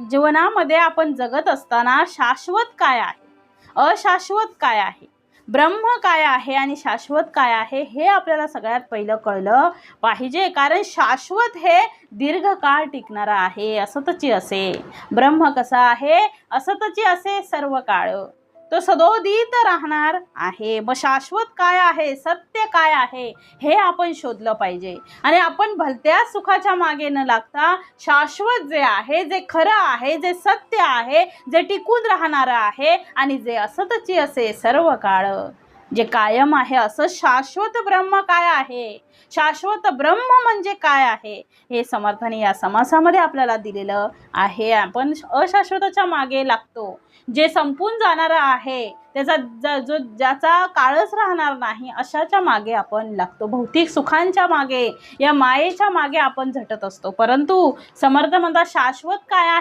जीवनामध्ये आपण जगत असताना शाश्वत काय आहे, अशाश्वत काय आहे, ब्रह्म काय आहे आणि शाश्वत काय आहे हे आपल्याला सगळ्यात पहिलं कळलं पाहिजे. कारण शाश्वत हे दीर्घकाळ टिकणारा आहे, असतची असे. ब्रह्म कसा आहे, असतची असे सर्व काळ, तो सदोदित राहणार आहे. मग शाश्वत काय आहे, सत्य काय आहे हे आपण शोधलं पाहिजे. आणि आपण भलत्या सुखाच्या मागे न लागता शाश्वत जे आहे, जे खरं आहे, जे सत्य आहे, जे टिकून राहणारं आहे आणि जे असतची असे सर्व काळ, जे कायम आहे, असं शाश्वत ब्रह्म काय आहे, शाश्वत ब्रह्म म्हणजे काय आहे हे समर्थाने या समासामध्ये आपल्याला दिलेलं आहे. आपण अशाश्वताच्या मागे लागतो, जे संपून जाणारं आहे, त्याचा ज्याचा काळच राहणार नाही, अशाच्या मागे आपण लागतो. भौतिक सुखांच्या मागे, या मायेच्या मागे आपण झटत असतो. परंतु समर्थ म्हणतात शाश्वत काय आहे